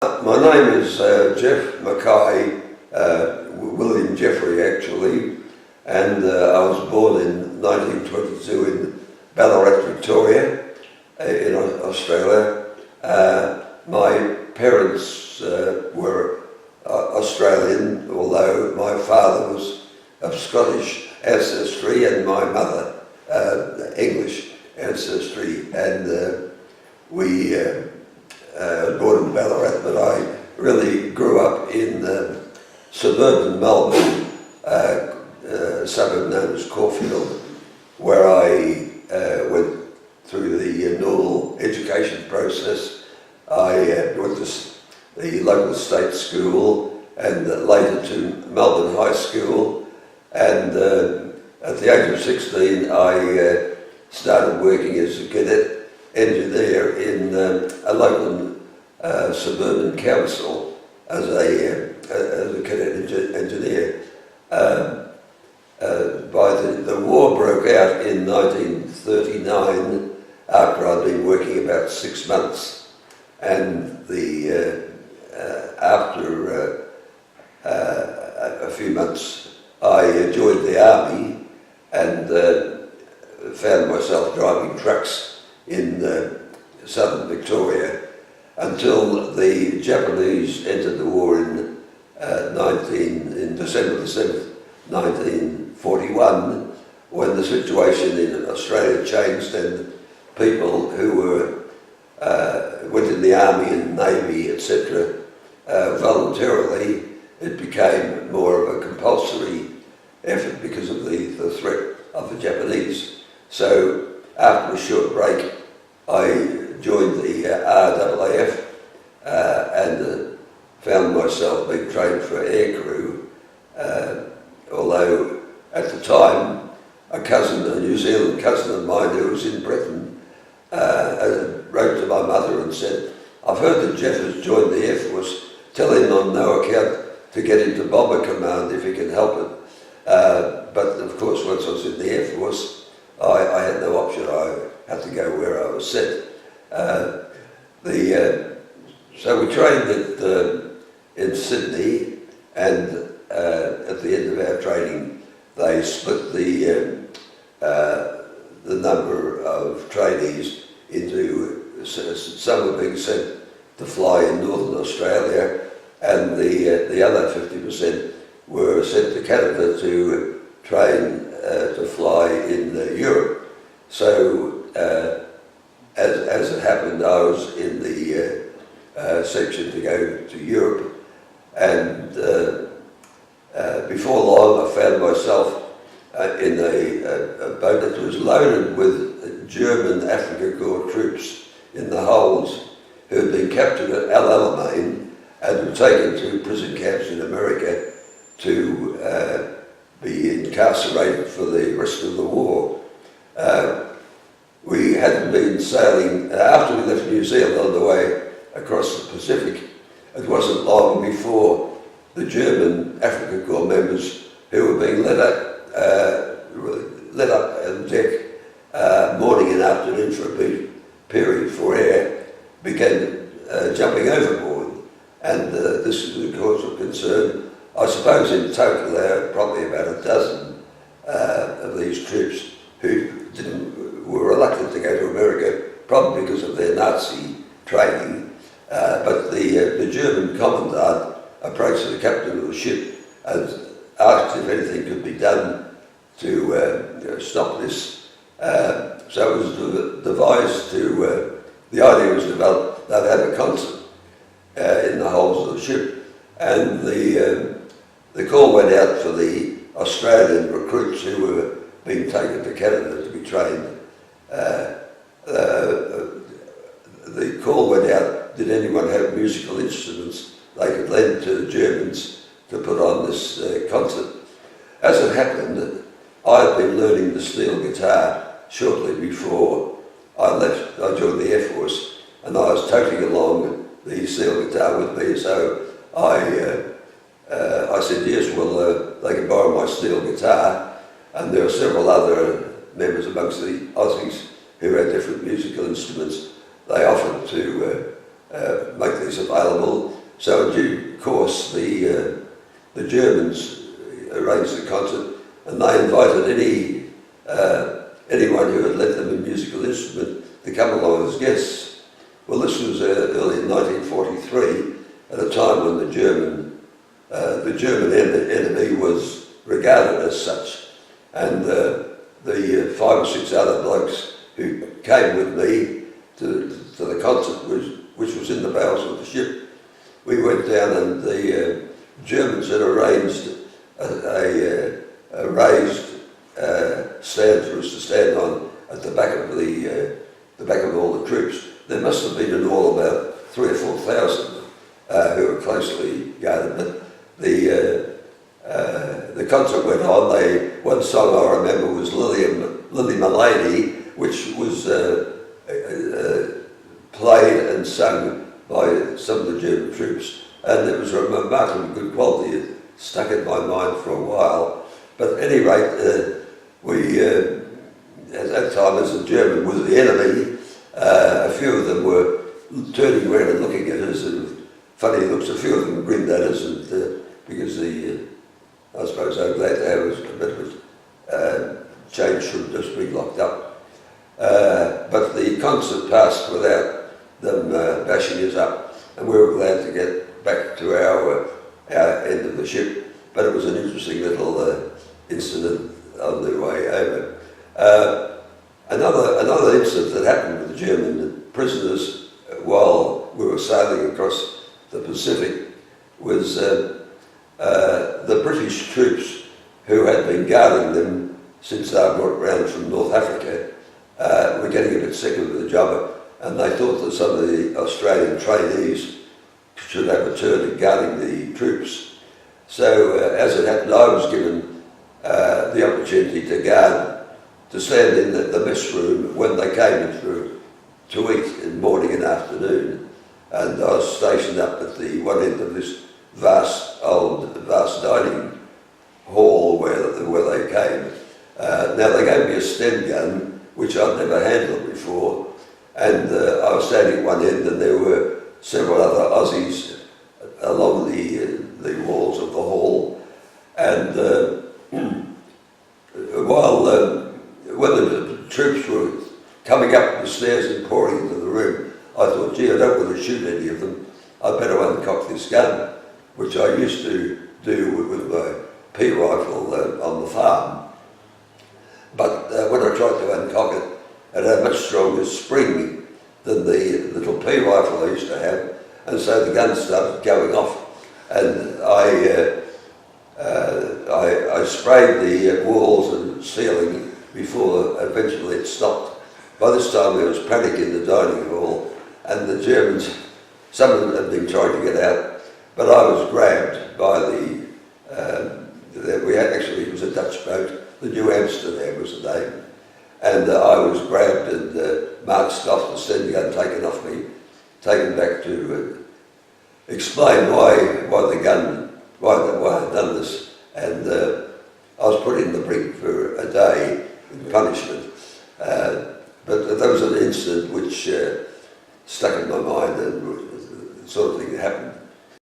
My name is Jeff Mackay, William Jeffrey actually, and I was born in 1922 in Ballarat, Victoria, in Australia. My parents were Australian, although my father was of Scottish ancestry and my mother English ancestry, and we was born in Ballarat, but I really grew up in suburban Melbourne, a suburb known as Caulfield, where I went through the normal education process. I went to the local state school and later to Melbourne High School, and at the age of 16 I started working as a cadet engineer in a local suburban council as a cadet engineer. The war broke out in 1939 after I'd been working about 6 months, and after a few months I joined the army and found myself driving trucks in southern Victoria until the Japanese entered the war in December the 7th, 1941, when the situation in Australia changed and people who went in the army and navy, etc., voluntarily, it became more of a compulsory effort because of the threat of the Japanese. So after a short break, I joined the RAAF and found myself being trained for aircrew, although at the time a New Zealand cousin of mine who was in Britain wrote to my mother and said, "I've heard that Jeff has joined the Air Force, tell him on no account to get into Bomber Command if he can help it." But of course, once I was in the Air Force, I had no option. I had to go where I was sent. So we trained in Sydney, and at the end of our training, they split the number of trainees into, some were being sent to fly in Northern Australia, and the other 50% were sent to Canada to train to fly in Europe. So as it happened, I was in the section to go to Europe, and before long I found myself in a boat that was loaded with German Africa Corps troops in the holds who had been captured at El Alamein and were taken to prison camps in America to be incarcerated for the rest of the war. We hadn't been sailing, after we left New Zealand on the way across the Pacific, it wasn't long before the German Africa Corps members who were being let up on deck morning and afternoon for a period for air began jumping overboard, and this was a cause of concern. I suppose in total there were probably about a dozen of these troops who were reluctant to go to America, probably because of their Nazi training. But the German commandant approached the captain of the ship and asked if anything could be done to stop this. So it was devised the idea was developed, they'd have a concert in the holds of the ship, and the call went out for the Australian recruits who were being taken to Canada to be trained. The call went out, did anyone have musical instruments they could lend to the Germans to put on this concert? As it happened, I had been learning the steel guitar shortly before I joined the Air Force, and I was toting along the steel guitar with me, so I said yes, well they can borrow my steel guitar, and there were several other members amongst the Aussies who had different musical instruments. They offered to make these available, So in due course, the Germans arranged the concert, and they invited anyone who had lent them a musical instrument to come along as guests. Well, this was early in 1943, at a time when the German enemy was regarded as such, and the 5 or 6 other blokes who came with me to the concert, which was in the bowels of the ship, we went down, and the Germans had arranged a raised stand for us to stand on at the back of the back of all the troops. There must have been in all about 3,000 or 4,000 who were closely guarded. But the concert went on. One song I remember was Lily My Lady, which was played and sung by some of the German troops, and it was a remarkably good quality. It stuck in my mind for a while. But at any rate, we, at that time, as the German was the enemy, a few of them were turning around and looking at us, and funny looks. A few of them grinned at us, and because I suppose they were glad to have us, but it was change from just being locked up. But the concert passed without them bashing us up, and we were glad to get back to our end of the ship. But it was an interesting little incident on the way over. Another incident that happened with the German prisoners while we were sailing across the Pacific was the British troops who had been guarding them since they were brought round from North Africa were getting a bit sick of the job, and they thought that some of the Australian trainees should have a turn at guarding the troops. So as it happened, I was given the opportunity to stand in the mess room when they came in to eat in morning and afternoon, and I was stationed up at the one end of this vast dining hall where they came. Now they gave me a Sten gun, which I'd never handled before, and I was standing at one end, and there were several other Aussies along the walls of the hall, and when the troops were coming up the stairs and pouring into the room, I thought, gee, I don't want to shoot any of them. I'd better uncock this gun, which I used to do with my pea rifle on the farm. But when I tried to uncock it, it had a much stronger spring than the little pea rifle I used to have, and so the gun started going off, and I sprayed the walls and ceiling before eventually it stopped. By this time there was panic in the dining hall, and the Germans, some of them had been trying to get out, but I was grabbed by it was a Dutch boat, the New Amsterdam was the name, and I was grabbed and marched off, the Sten gun taken off me, taken back to explain why I'd done this, and I was put in the brig for a day in punishment. But there was an incident which stuck in my mind, and sort of